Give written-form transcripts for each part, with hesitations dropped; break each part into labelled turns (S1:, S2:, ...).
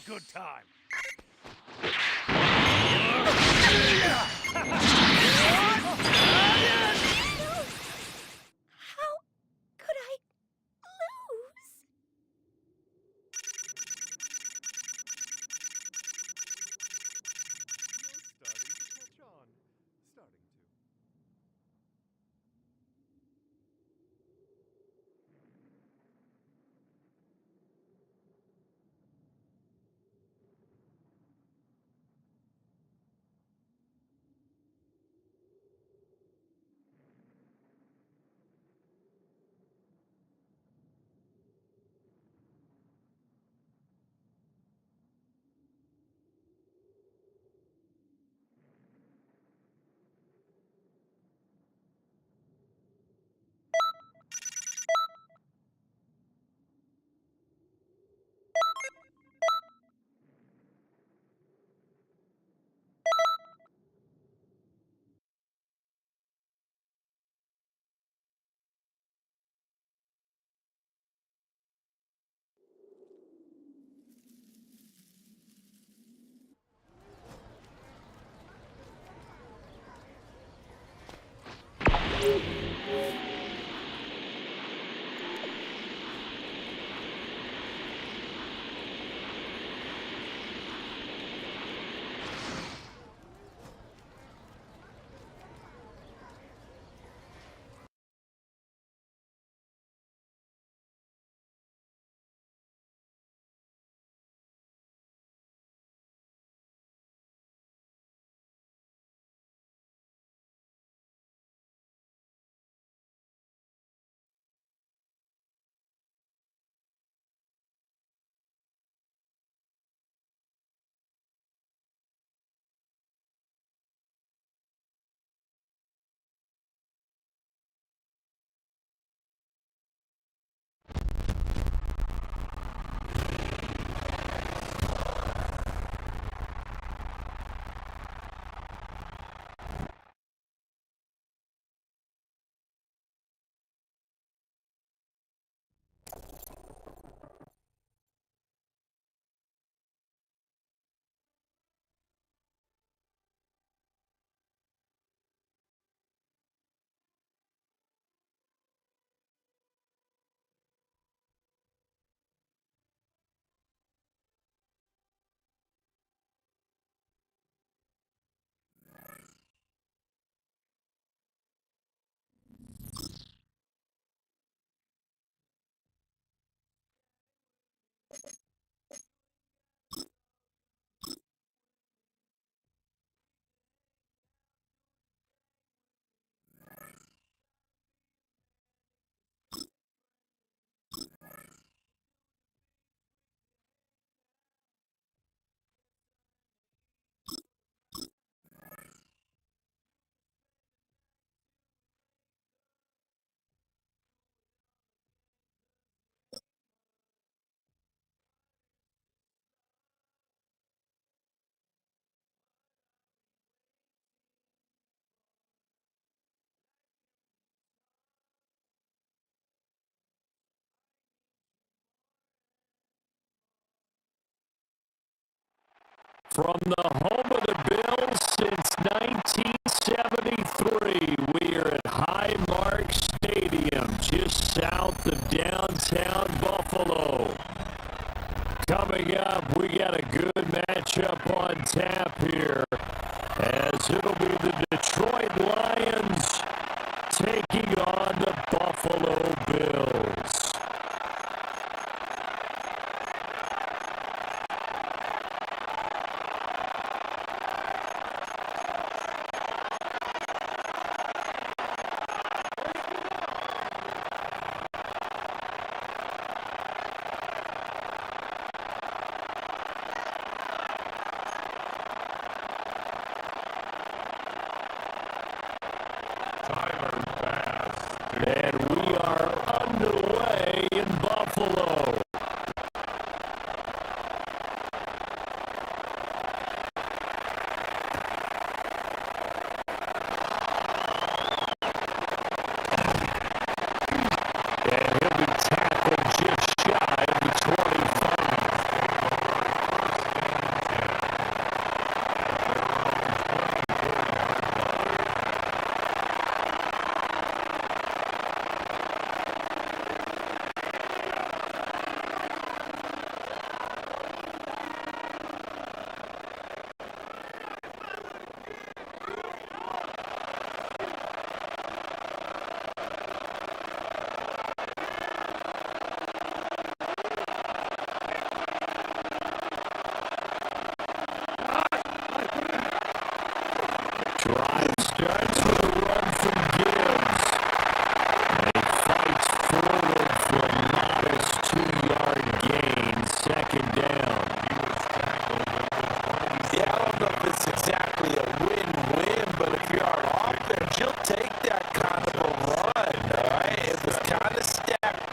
S1: good time.
S2: How could I lose?
S3: You're starting to catch on. Starting to.
S4: From the home of the Bills since 1973, we are at Highmark Stadium, just south of downtown Buffalo. Coming up, we got a good matchup on tap here, as it'll be the Detroit Lions taking on the Buffalo Bills.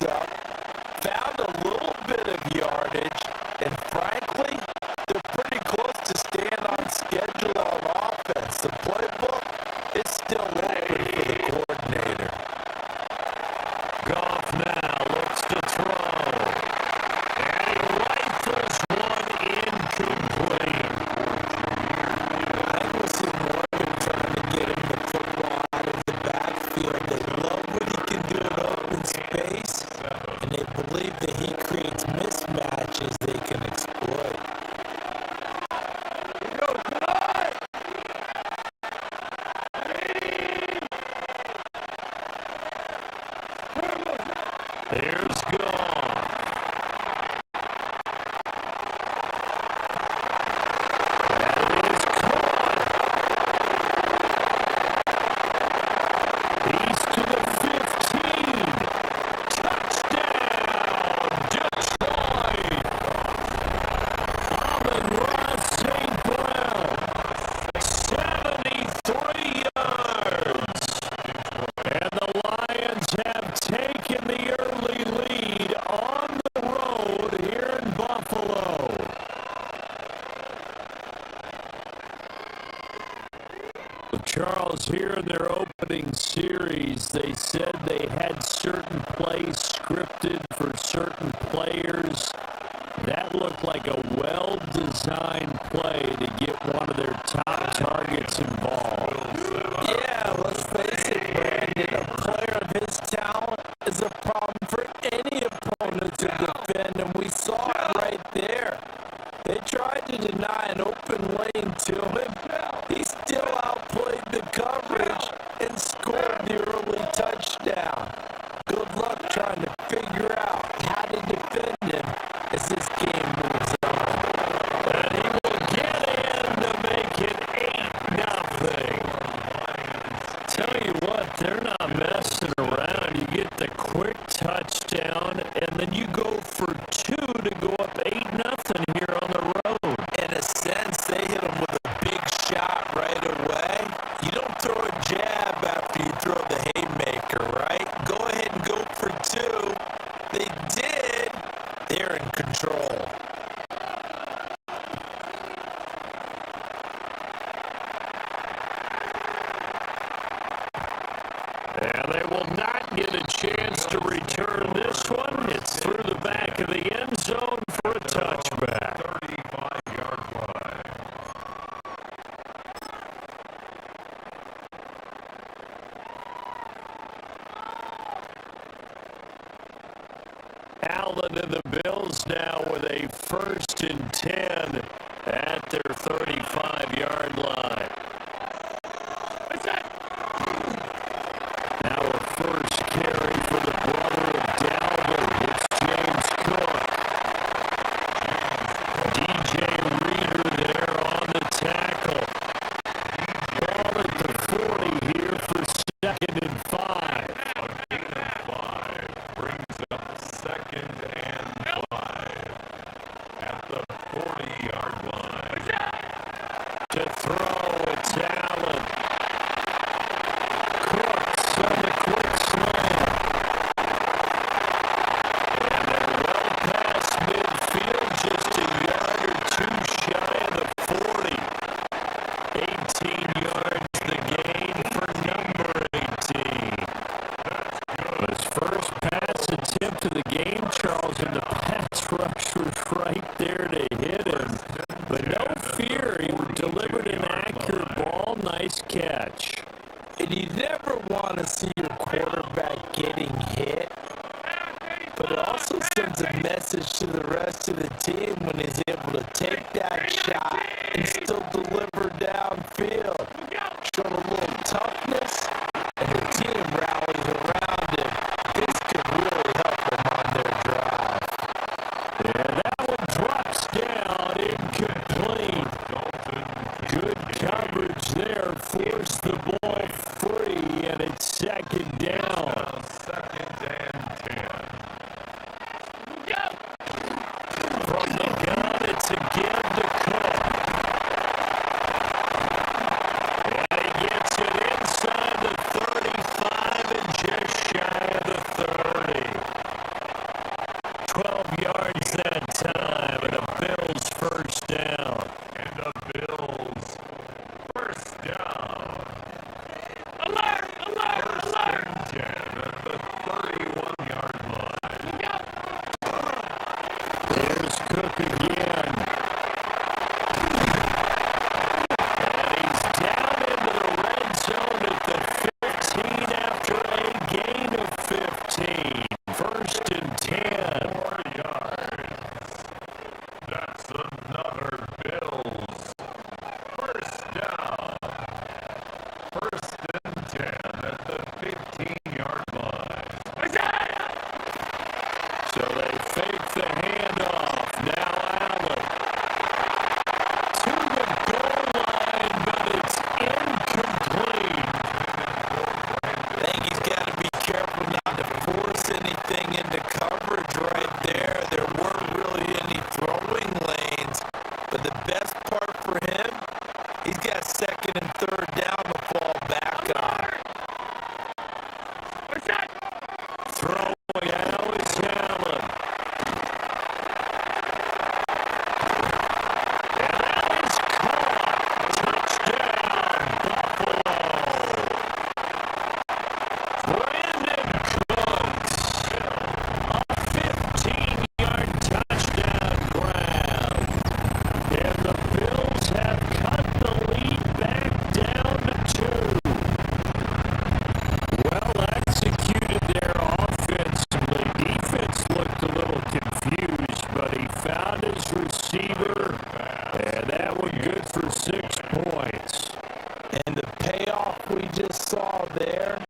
S1: up, found a little bit of yardage, and frankly, they're pretty close to staying on schedule on offense. The playbook is still open for the coordinator.
S4: Goff now looks to throw. And he rifles one incomplete.
S1: I think we'll see Morgan trying to get him the football out of the backfield. They love what he can do in open space, and they believe that he creates mismatches they can exploit.
S4: There's Goff. That is caught. He's to the 15. Touchdown, Detroit. Amon-Ra St. Brown, 73 yards. And the Lions have taken the early lead on the road here in Buffalo. Charles, here in their opening series, they said they had certain plays scripted for certain players. That looked like a well-designed play to get one of their top targets involved.
S1: Yeah, let's face it, Brandon. A player of his talent is a problem for any opponent to defend, and we saw it right there. They tried to deny an open lane to him. He still outplayed the coverage and scored the early touchdown. Good luck trying to figure out how to defend him as this game moves on.
S4: And he will get in to make it 8-0. Tell you what, they're not messing around. You get the quick touchdown, and then you go for two to go up 8-0 here on the road.
S1: In a sense, they hit him with a big shot right away. You don't throw a jab after you throw the haymaker, right? Go ahead and go for two. They did. They're in control.
S4: And they will not get a chance to return this one. It's through the back of the end zone for a touchback. 35-yard line. Allen and the Bills now with a 1st and 10 at their 35-yard line. Now a first carry for the brother of Dalvin. It's James Cook. DJ Reader there on the tackle. Ball at the 40 here for 2nd and 5. A gain of 5 brings up 2nd and 5 at the 40-yard line. To throw, it's Allen. Cooks on the quick slant. And they're well past midfield, just a yard or two shy of the 40. 18 yards the gain for number 18. His first pass attempt of the game, Charles, and the pass rush was right there to hit him. But no fear, he delivered an accurate ball. Nice catch.
S1: And you never want to see your quarterback getting hit, but it also sends a message to the rest of the team when he's able to take that shot and still deliver downfield. Showing a little toughness, and the team rallies around him. This could really help them on their drive.
S4: And that one drops down, incomplete. Good coverage there, forced the ball free, and it's 2nd down. 2nd and 10. From the gun, it's again to Cook. Cook again. And he's down into the red zone at the 15 after a gain of 15. First and 10.
S5: 4 yards. That's another Bills. First down. First and 10 at the 15-yard line.
S4: So they fake the handoff. Now Allen to the goal line, but it's incomplete.
S1: I think he's got to be careful not to force anything into coverage right there. There weren't really any throwing lanes, but the best part for him, he's got second and third down to fall back on.
S4: Throwing now is Allen. And that is caught. Touchdown, Buffalo. Brandon Cooks. A 15-yard touchdown grab. And the Bills have cut the lead back down to 2. Well executed there offensively. Defense looked a little confused, but he found his receiver, and that one good for 6 points.
S1: And the payoff we just saw there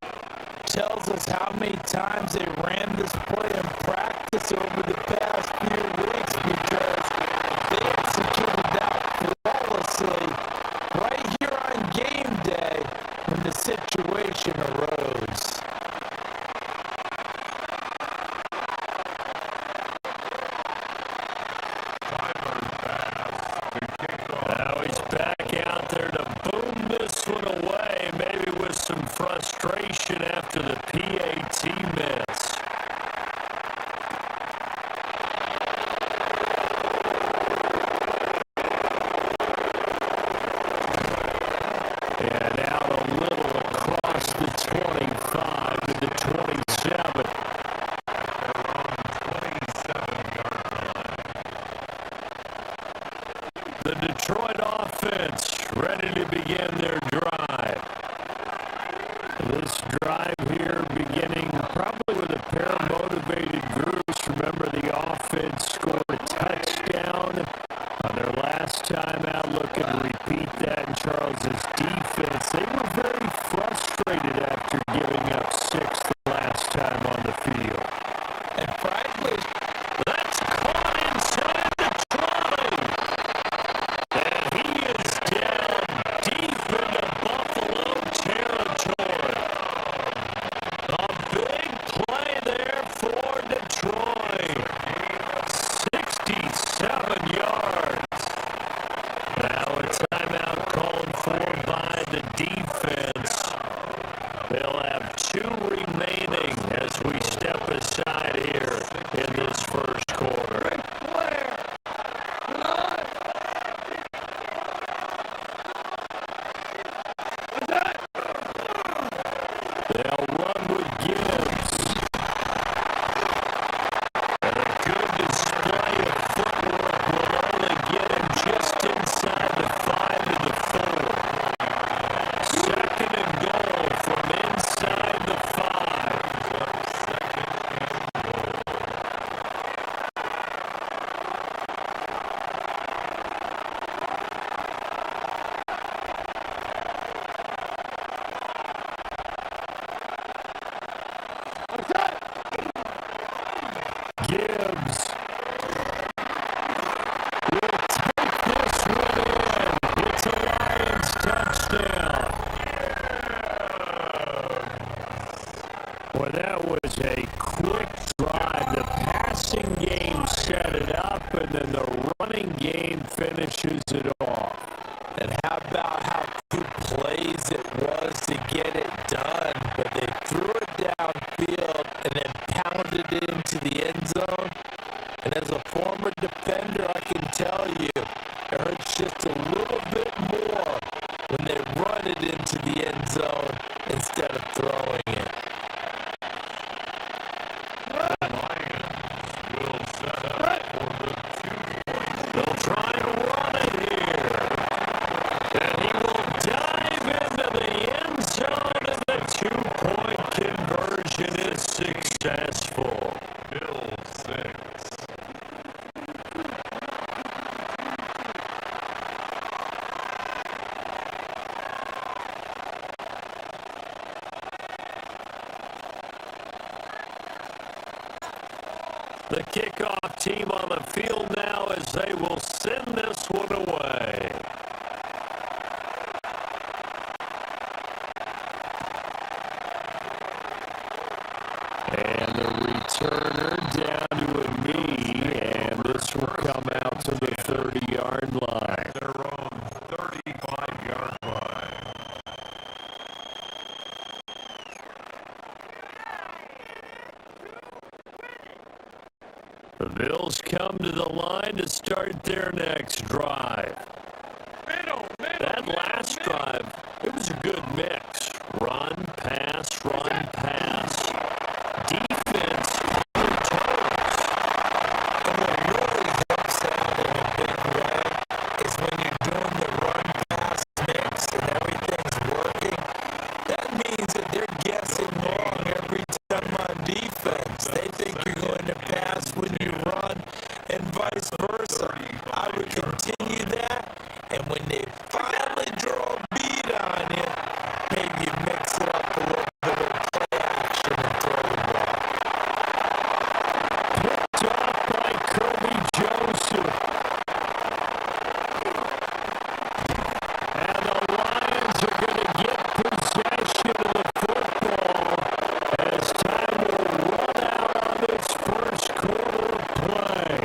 S1: tells us how many times they ran this play in practice over the past few weeks, because they executed that flawlessly right here on game day when the situation arose.
S4: Now he's back out there to boom this one away, maybe with some frustration after the PAT miss. And out a little across the 25 to the 27. The Detroit offense ready to begin their drive. This drive here beginning probably with a pair of motivated groups. Remember, the offense scored a touchdown on their last time out. Look and repeat that in Charles's defense. They were very frustrated after giving up 6 the last time on the field.
S1: And frankly,
S4: That's caught inside the 20. And he is down deep into Buffalo territory. A big play there for Detroit. 67 yards. Now a timeout called for by the defense. They'll have 2 remaining as we step aside here in this first quarter. They'll run with Gibbs. And a good display of footwork will only get him just inside the 5 of the 4. Second and goal from inside the 5. Gibbs will take this one in. It's a Lions touchdown. Well, that was a quick drive. The passing game set it up, and then the running game finishes it off.
S1: and how about how few plays it was to get it done? But they threw it downfield and then pounded it into the end zone. And as a former defender, I can tell you, it hurts just a little bit more when they run it into the end zone instead of throwing it.
S5: Lions will set up for the 2
S4: The kickoff team on the field now as they will send this one away. And the returner down to a knee, and this will come out to the 30-yard line.
S5: Their own 35-yard line.
S4: The Bills come to the line to start their next drive. That last drive, it was a good mix. Run, pass, run, pass. Defense on their toes.
S1: And what really helps out in a big way is when you're doing the run-pass mix and everything's working. That means that they're guessing wrong every time on defense. They think you're going to pass when you run and vice versa. I would continue that, and when they finally draw a beat on you, maybe you mix it up a little bit of play action and throw the ball.
S4: Picked off by Kirby Joseph. And the Lions are going to get possession of the football as time will run out on this first quarter of play.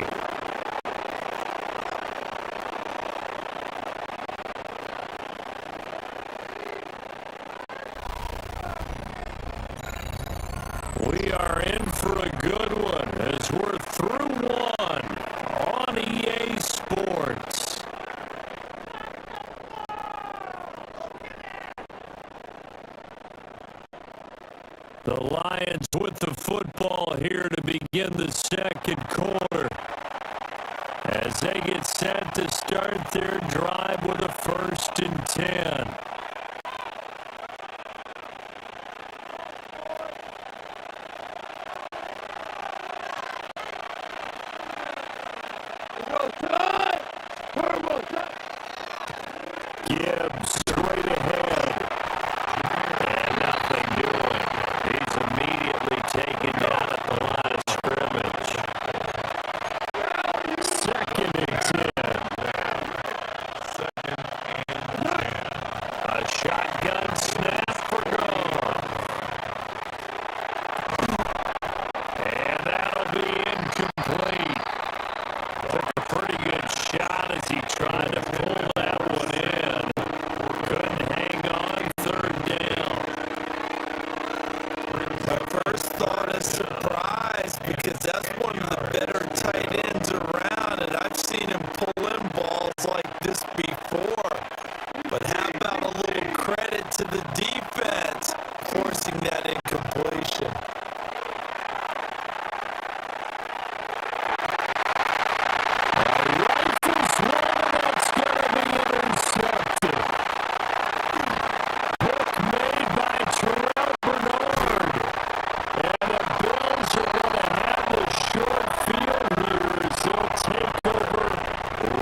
S4: We are in for a good one as we're through one on EA Sports. The Lions with the football here to begin the second quarter as they get set to start their drive with a 1st and 10. Gibbs straight ahead. And nothing doing. He's immediately taken down at the line of scrimmage. 2nd and 10. A shotgun snap for Goff. And that'll be incomplete. Took a pretty good shot as he tried to pull that one in. Couldn't hang on 3rd down.
S1: My first thought is surprise because that's one of the better tight ends around, and I've seen him pull in balls like this before. But how about a little credit to the defense forcing that incompletion?
S4: Rifles one, that's going to be intercepted. Pick made by Terrell Bernard. And the Bills are going to have the short field here as they'll take over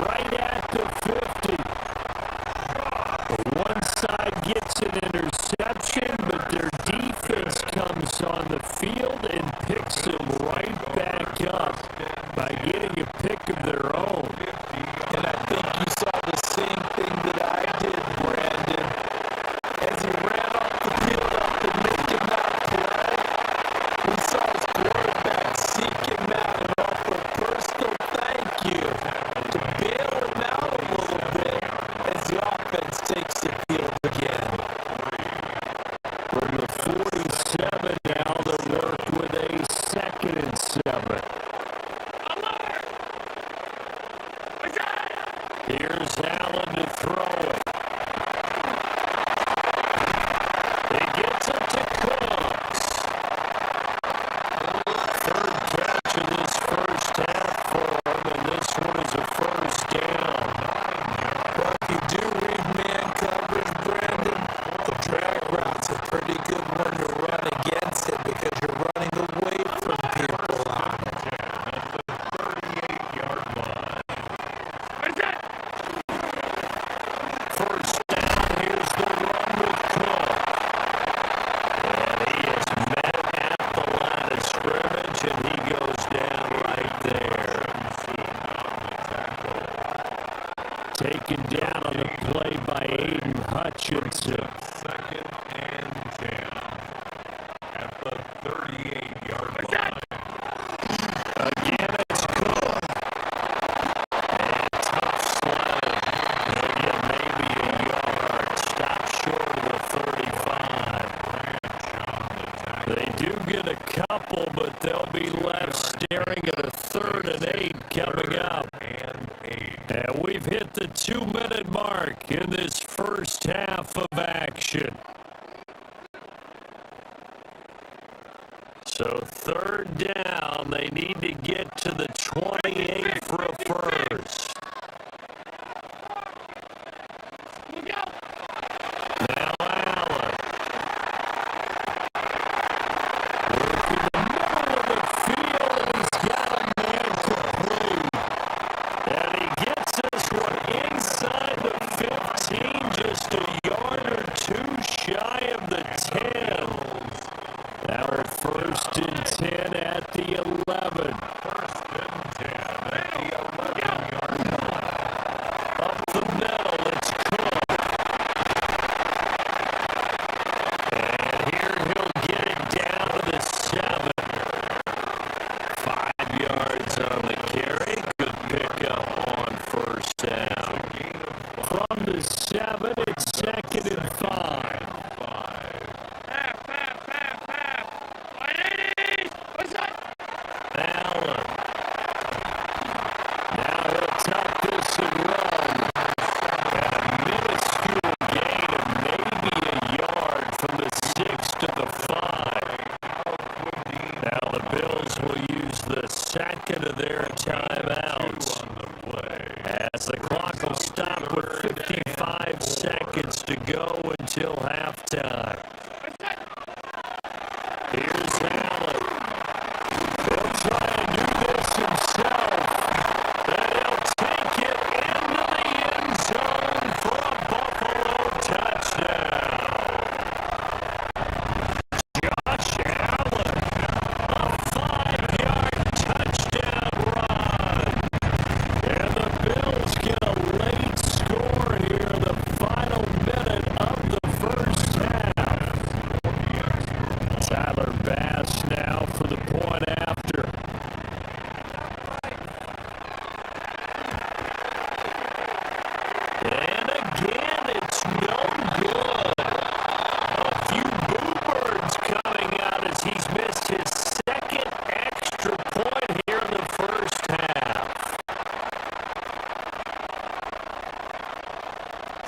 S4: right at the 50. The one side gets an interception, but their defense comes on the field and picks them right back up by getting a pick of their own.
S1: And I think you saw the same thing that I did, Brandon. As he ran off the field after making that play, we saw his quarterback seek him out and offer a personal thank you to bail him out a little bit as the offense takes the field again.
S4: From the 47 now, they'll work with a 2nd and 7. Here's Allen to throw it. He gets it to Cooks. 3rd catch of this first half for him, and this one is a 1st down.
S1: But if you do read man coverage, Brandon, the drag route's a pretty good one to run against it because you're running away from people on it.
S5: 38-yard line.
S4: taken down on the play by Aiden Hutchinson.
S5: Second and 10 at the 38-yard line.
S4: Again, it's Cook. And tough sled. He'll get maybe a yard. Stop short of the 35. They do get a couple, but they'll be left staring at a 3rd and 8 coming up. And we've hit the 2-minute mark in this first half of action. So 3rd down, they need to get to the 28 for a first. Now Allen. Working the middle of the field, and he's got a man complete. And he gets this one inside the 15, just a yard or two shy of the 10. Now we're 1st and 10 at the 11.
S5: 1st and 10 at the 11-yard line.
S4: Up the middle, it's Cook. And here he'll get it down to the 7. 5 yards on the carry. Good pickup on 1st down. From the 7, it's 2nd and 5. Allen. Now he'll tuck this and run. And a minuscule gain of maybe a yard from the 6 to the 5. Now the Bills will use the 2nd of their timeouts. As the clock will stop with 55 seconds to go until halftime. Here's Allen. He'll try and do this himself. And he'll take it into the end zone for a Buffalo touchdown. Josh Allen, a 5-yard touchdown run. And the Bills get a late score here in the final minute of the first half. Tyler Bass now for the point after. And again, it's no good. A few boo-birds coming out as he's missed his 2nd extra point here in the first half.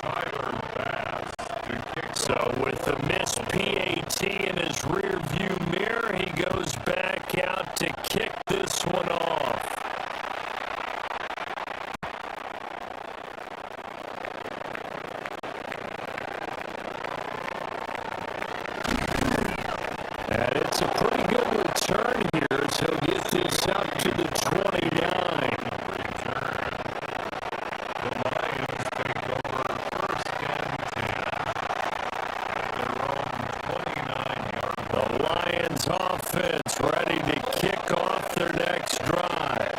S5: Tyler Bass to kick
S4: So with the missed PAT in his rearview mirror, he goes back out to kick this one off. And it's a pretty good return here as he'll get this up to the 29.
S5: The Lions take over 1st and 10. Their own 29-yard line.
S4: The Lions offense ready to kick off their next drive.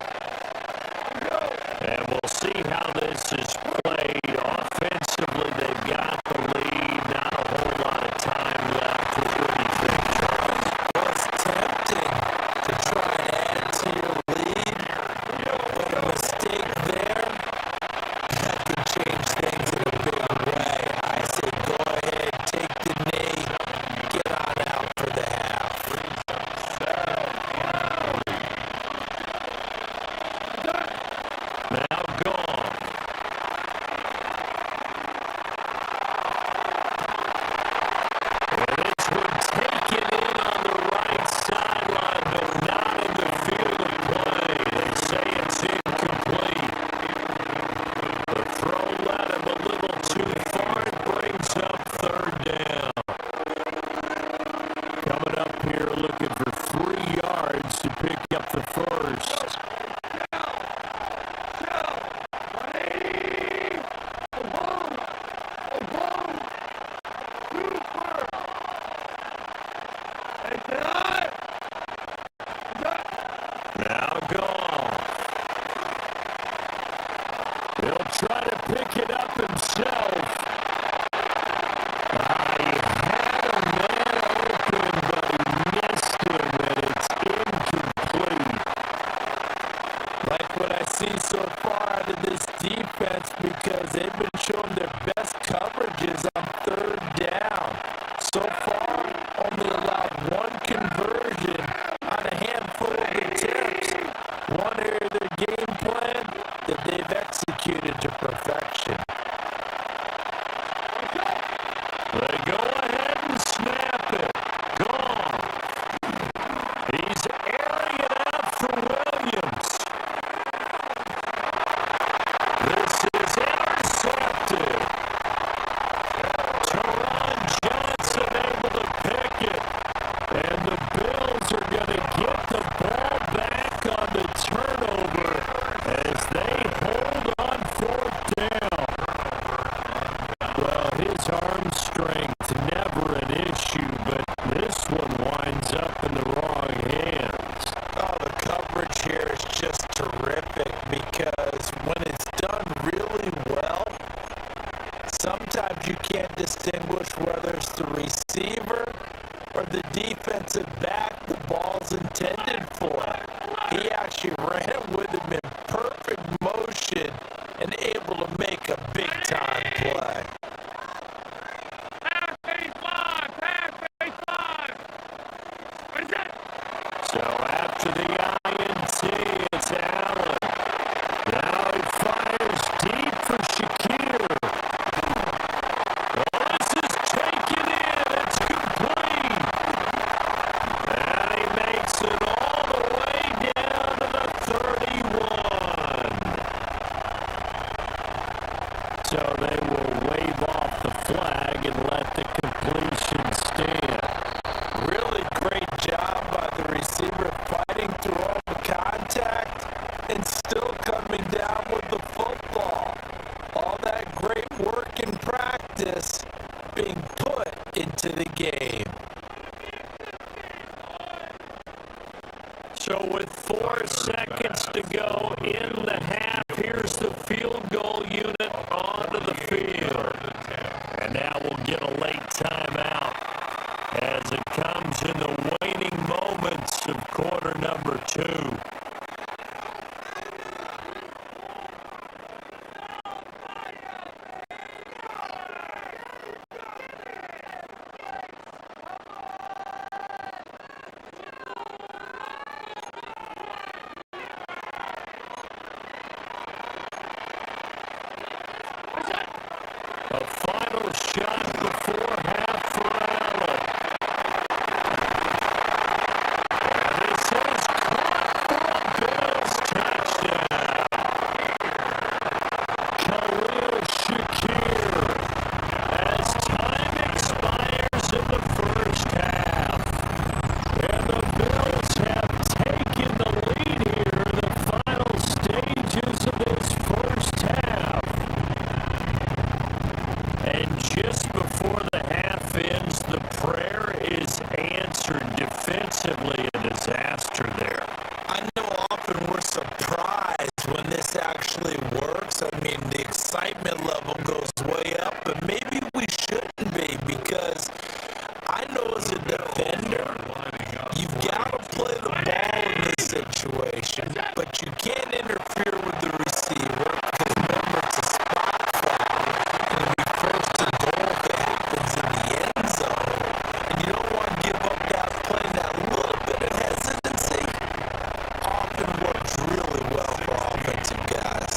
S4: And we'll see how this is played. Offensively, they've got the lead. Not a whole lot of time left. What do you think, Charles?
S1: Well, it's tempting to try and add to your lead, defense because they've been showing their best coverages on third down. So far, only allowed one conversion on a handful of attempts. One area of their game plan that they've executed to perfection.
S4: They go ahead and snap it. Gone. He's airing it out for Williams. This is intercepted. Teron Johnson able to pick it. And the Bills are going to get the ball back on the turnover as they hold on fourth down. Well, his arm strength never an issue, but this one winds up in the wrong hands.
S1: Oh, the coverage here is just terrific because when it's done really well, sometimes you can't distinguish whether it's the receiver or the defensive back the ball's intended for. He actually ran with him in perfect motion and able to make a big-time play.
S4: So after the INT, it's Allen. Now he fires deep for Shakir. Well, this is taken in. It's complete. And he makes it all the way down to the 31. So they will wave off the flag and let the completion stand.
S1: Really great job by the receiver fighting through all the contact and still coming down with the football. All that great work in practice being put into the game.
S4: So with 4 seconds to go in the half, here's the field goal unit onto the field. And now we'll get a late timeout as it comes in the waning moments of quarter number 2. A final shot before half for Allen. And this is caught for a Bills touchdown. Khalil Shakir as time expires in the first half. And the Bills have taken the lead here in the final stages of this first half. And just before the half ends, the prayer is answered defensively. A disaster there.
S1: I know often we're surprised when this actually works. I mean, the excitement level goes way up, but maybe we shouldn't be because I know as a defender, you've got to play the ball in this situation, but you can't interfere with the receiver because remember, it's a spot foul and it'll be first and goal if it happens in the end zone. And you don't want to give up that play. That little bit of hesitancy often works really well for offensive guys.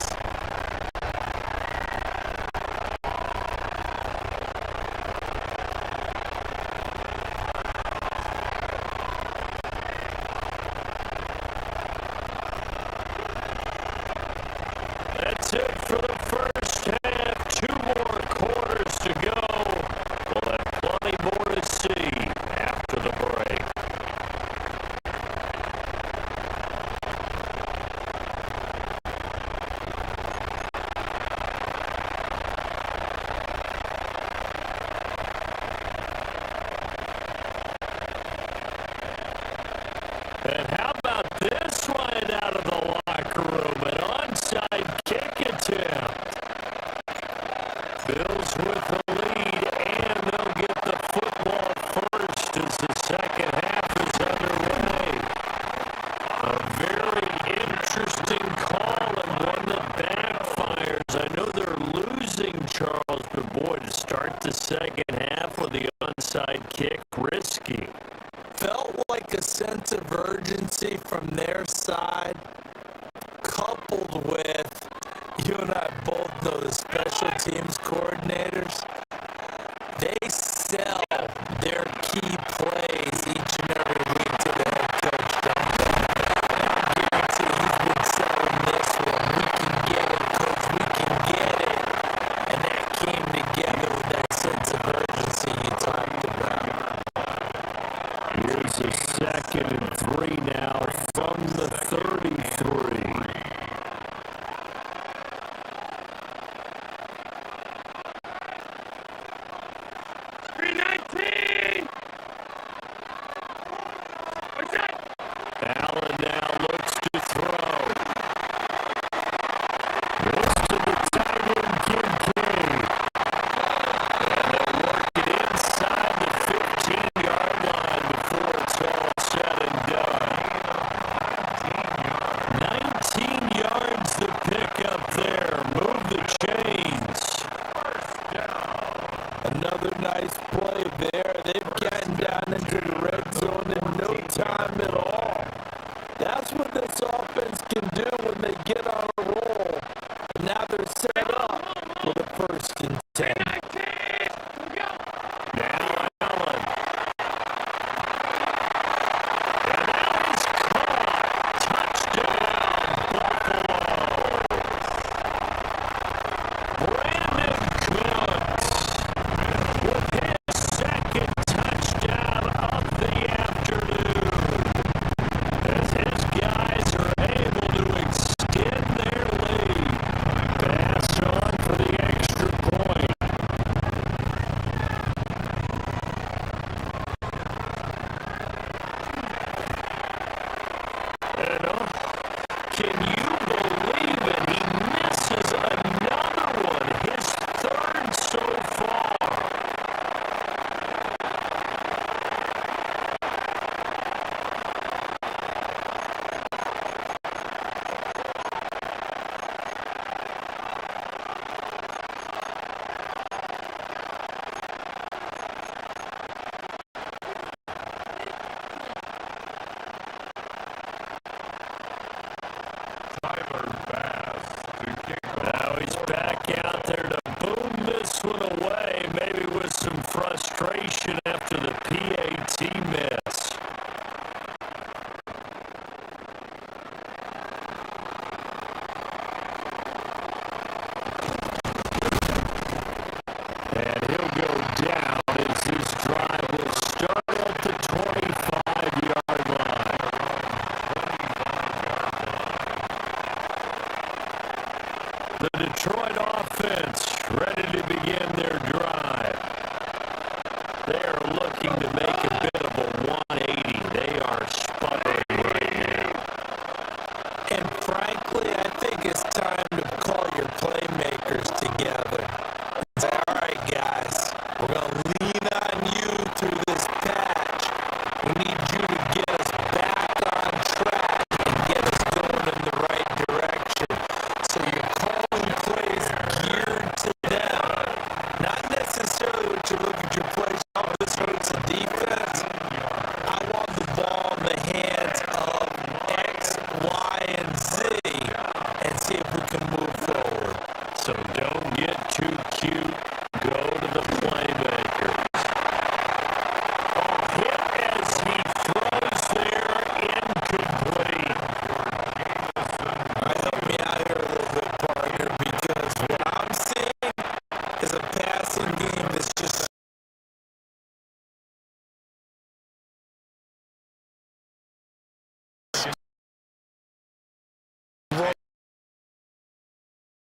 S1: coupled with, you and I both know the special teams coordinators, they sell their key plays each and every week to the head coach, don't they? And I guarantee he's been selling this one. We can get it, coach, we can get it. And that came together with that sense of urgency you talked about.
S4: Here's a 2nd and 3 now from the 33. Allen now looks to throw. Goes to the tight end, Kincaid. And they'll work it inside the 15-yard line before it's all said and done. 19 yards to pick up there. Move the chains.
S1: Another nice play there. They've gotten down into the red zone in no time at all. That's what this offense can do when they get on a roll. And now they're set up with a 1st and 10.
S4: Now Allen. And that is caught. Touchdown, Buffalo. Brandon Cooks with his 2nd touchdown of the afternoon. As his guys are able to extend their lead. Pass on for the extra point. And can you believe it? He misses another one, his 3rd so far.
S5: Tyler Bass to kick off.
S4: Now he's back out there to boom this one away, maybe with some frustration after the PAT miss. And he'll go down as this drive will start at the 25-yard line. The Detroit offense ready to begin their drive. They are looking to make a bit of a 180. They are sputtering right now.
S1: And frankly, I think it's time to call your playmakers together. Say, all right, guys, we're going to lean on you through this patch. We need you to get us back on track and get us going in the right direction. So you're calling plays geared to them. Not necessarily what you look at your plays. Oh, this hurts the defense. I want the ball in the hands of X, Y, and Z and see if we can move forward.
S4: So don't get too cute. Go to the playmakers. Hit as he throws there, incomplete.
S1: Help me out here a little bit, Parker, because what I'm seeing is a passing game that's just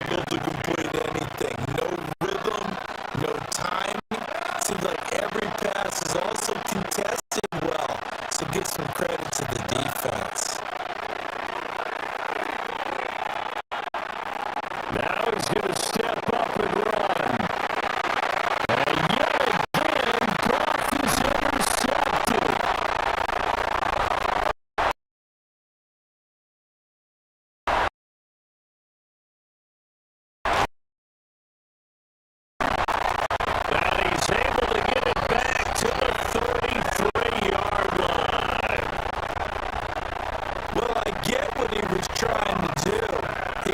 S1: able to complete anything. No rhythm, no timing. Seems like every pass is also contested well. So give some credit to the defense.
S4: Now he's going to step up and run. And yet again, Goff is intercepted. And he's able to get it back to the 33-yard line.
S1: Well, I get what he was trying to do.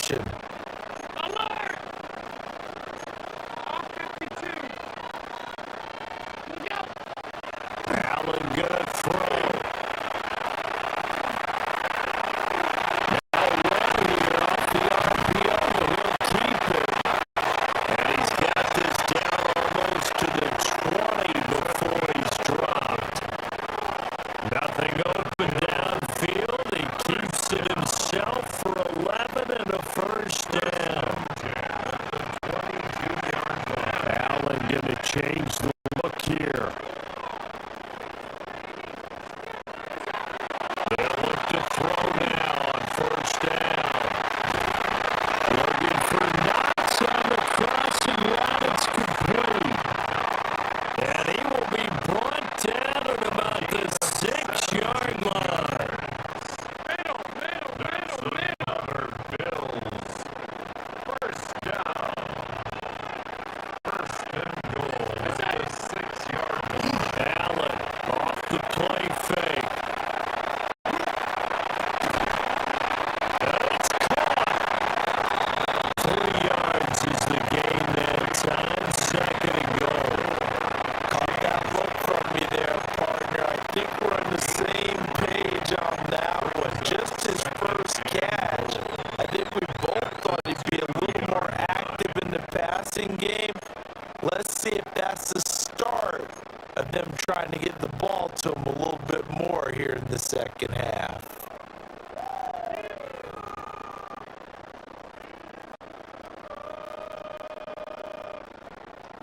S1: situation.
S5: Alert! All 52. Look out!
S4: Allen gonna throw. Now one here off the RPO. He'll keep it. And he's got this down almost to the 20 before he's dropped. Nothing open downfield. He keeps it himself for 11 and a first down. Allen gonna change the look here. They'll look to throw now on first down. Looking for Knox on the crossing route. It's complete. And he will be brought down at about the 6-yard line.
S5: Middle.
S3: Bills. First down. First and goal. At the 6-yard line.
S4: Allen off the play fake. And it's caught. 3 yards is the gain that time. Second and goal.
S1: Caught that look from me there, partner. I think we're on the same page on that one. Just his first catch. I think we both thought he'd be a little more active in the passing game. Let's see if that's the start of them trying to get the ball to him a little bit more here in the second half.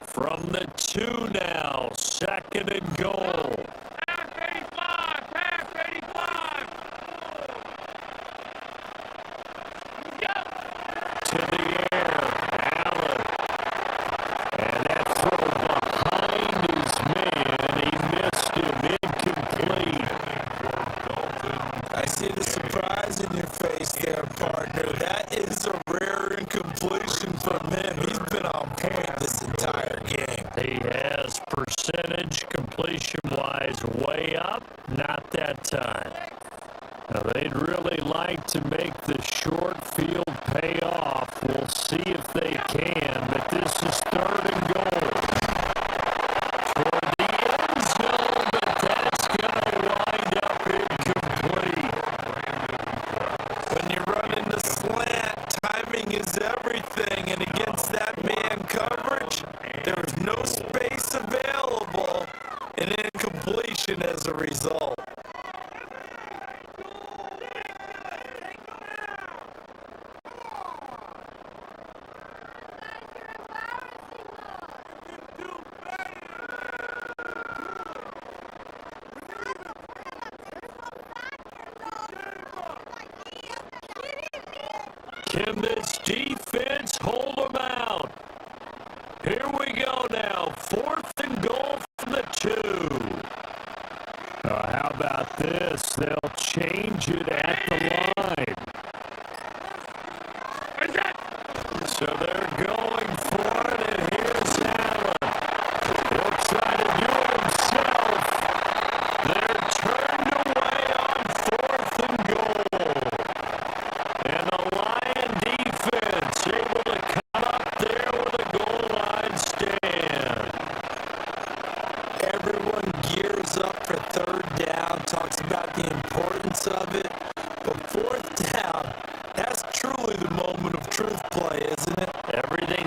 S4: From the 2 now. Second and goal.
S5: Half 85. Look out!
S4: To the air. Allen. And that throw behind his man. He missed him. Incomplete.
S1: I see the surprise in your face there, partner. That is a rare incompletion from him. He's been on point this entire game.
S4: He has percentage completion-wise way up. Not that time. Now, they'd really like to make the short field pay off. We'll see if they can, but this is third and goal. Toward the end zone, but that's going to wind up incomplete.
S1: When you're running the slant, timing is everything, and against that man coverage, there was no space available, and incompletion as a result.
S4: Can this defense hold them out? Here we go now. Fourth and goal from the 2. How about this? They'll change it at the line.
S5: Where's that?
S4: So they're going for it, and here's Allen. He'll try to do it himself. They're turned away on fourth and goal. And the Lion defense able to come up there with a goal line stand.
S1: Everyone gears up for third down, talks about the importance of it, but fourth down, that's truly the moment of truth play, isn't it?
S4: Everything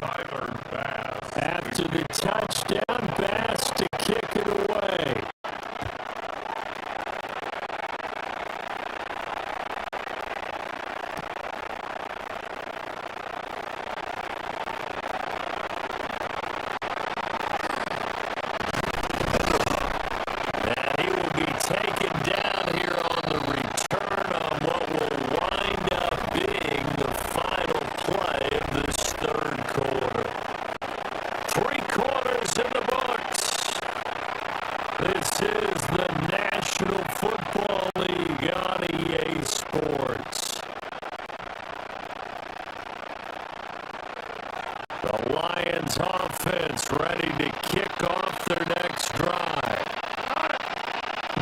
S3: Tyler Bass.
S4: After the touchdown, Bass to kick it away. And he will be taken down here on the return on what will wind up being the final play of this third quarter. 3 quarters in the books. This is the National Football League on EA Sports. The Lions offense ready to kick off their next drive.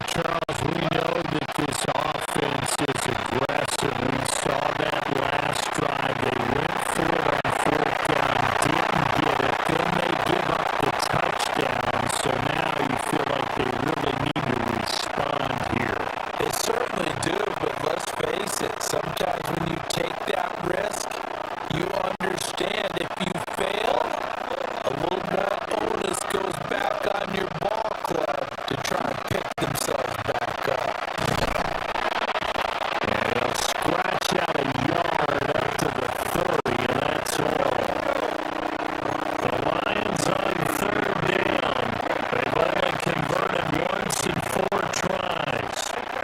S4: Charles, we know that this offense is aggressive. We saw that last drive. They went for it on 4th down, didn't get it. Then they give up the touchdown. So now you feel like they really need to respond here.
S1: They certainly do, but let's face it, sometimes when you take that risk, you understand if you fail, a little more onus goes back on your ball club to try and pick themselves back up.
S4: And they'll scratch out a yard up to the 30, and that's all. The Lions on 3rd down. They've only converted once in 4 tries.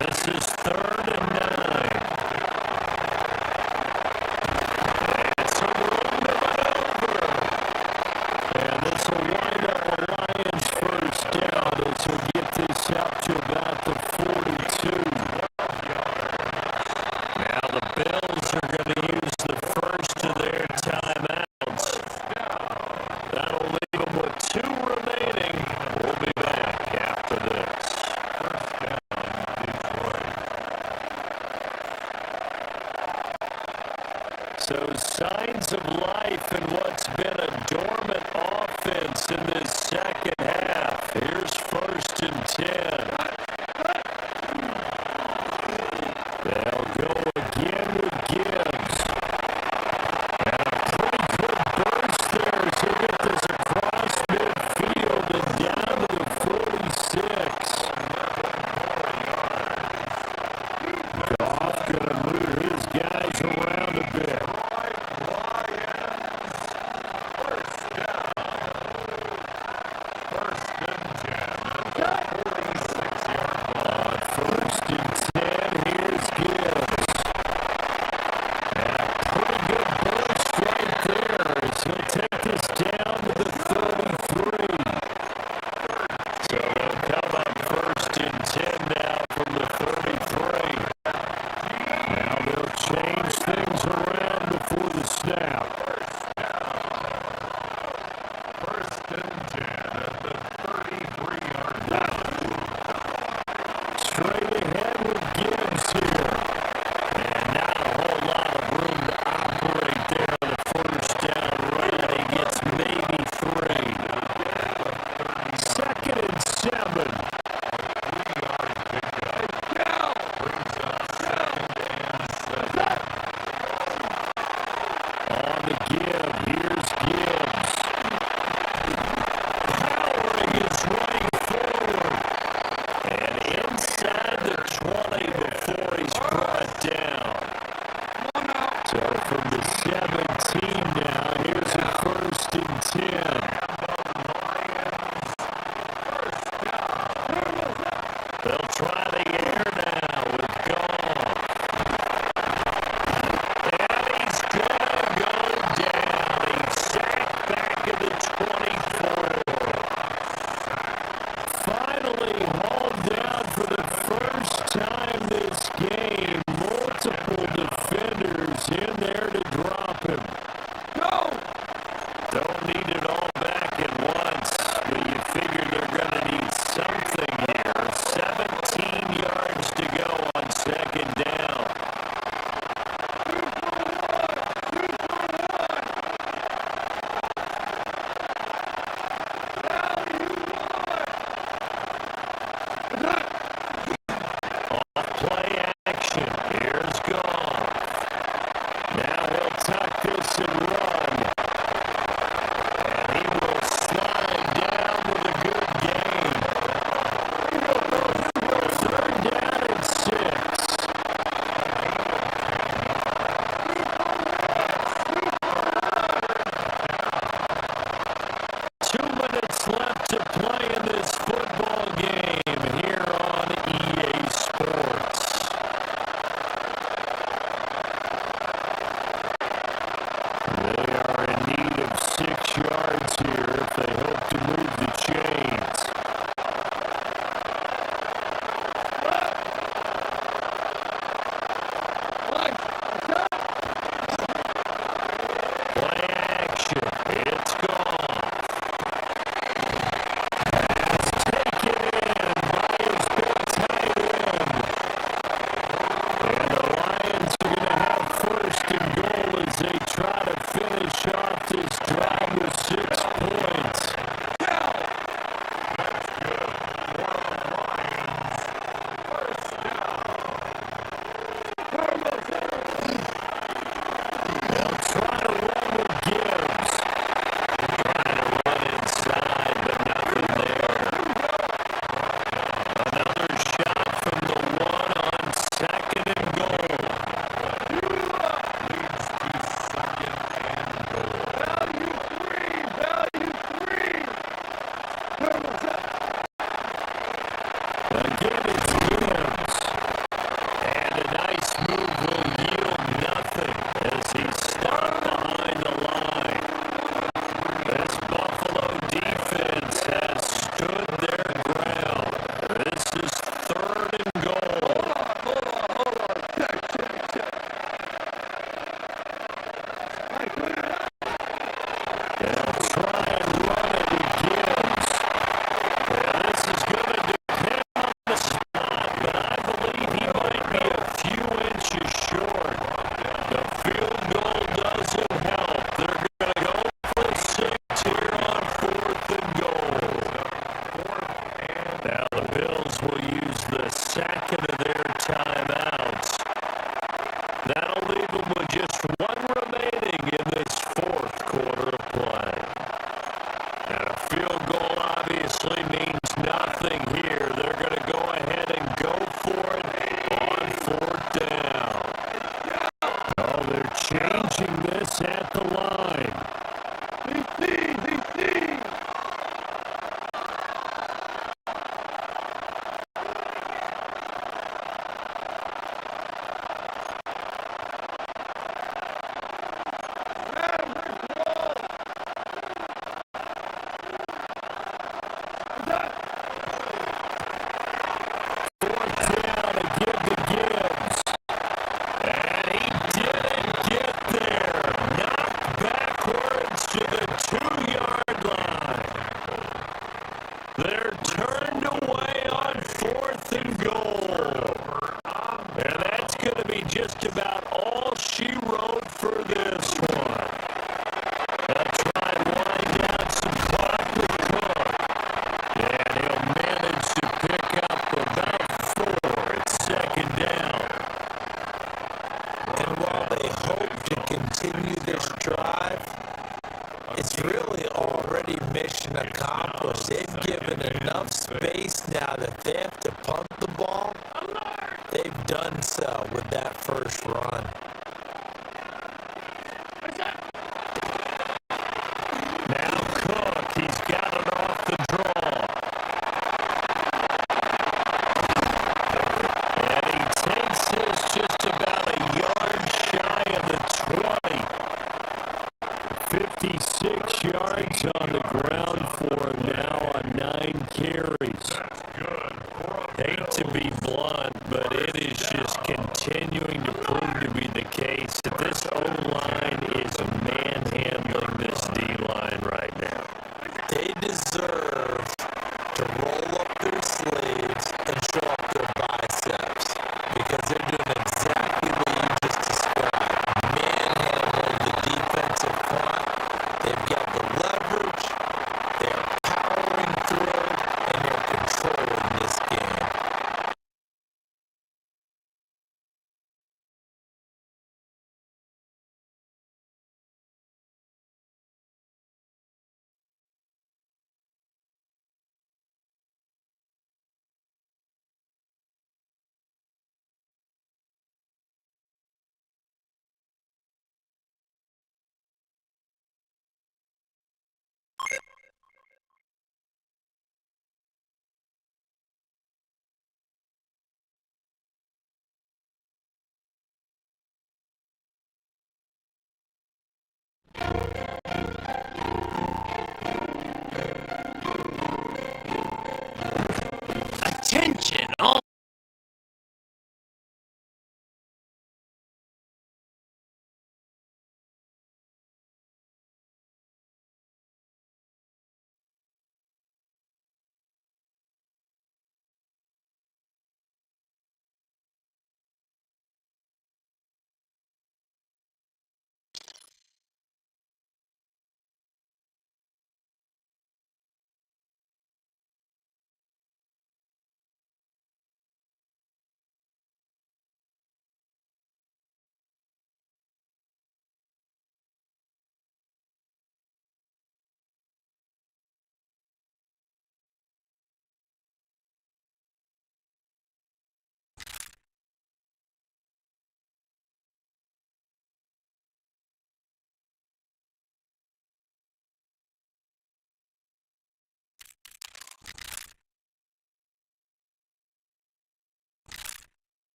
S4: This is 3rd and 9. And some room to maneuver. And this will wind up a Lions 1st down as he'll get this out to about the 42. Now the Bills are going to use the first of their timeouts. That'll leave them with 2 remaining. We'll be back after this. So signs of life in what's been a dormant offense in this second half. Here's 1st and 10. They'll go again with Gibbs. And a pretty good burst there as he'll get this across midfield and down to the 46. Goff gonna move his guys around a bit. On 1st and 10, here's Gibbs. And a pretty good burst right there as he'll take this down to the 33. So they'll come up 1st and 10 now from the 33. Now they'll change things around before the snap.
S3: First and 10 at the 33-yard line.
S4: Straight ahead with Gibbs here. And not a whole lot of room to operate there on the 1st down run. He gets maybe 3. 2nd and 7. On the give, here's Gibbs. Powering his way forward. And inside the 20 before he's brought down. So from the 17 now, here's a 1st and 10. They'll try the air now with Goff. And he's gonna go down. He's sacked back at the 24. Finally hauled down for the first time this game. Multiple defenders in there to drop him. Don't need it all back at once, but you figure they're going to need something here. 17 yards to go on 2nd down. Off play action. Here's Goff. Now he'll tuck this and run. second of their timeouts. That'll leave them with just one remaining in this fourth quarter of play. And a field goal obviously means nothing here. They're going to go ahead and go for it on fourth down. Oh, they're changing this at the line. Just about all she wrote for this one. They'll try and wind down some clock with Cook. And he'll manage to pick up about 4 at second down.
S1: And while they hope to continue this drive, it's really already mission accomplished. They've given enough space now that they have to punt the ball. They've done so with that first run.
S4: Now Cook, he's got it off the draw. And he takes this just about a yard shy of the 20. 56 yards on the ground for him now on 9 carries. Hate to be blunt, but it is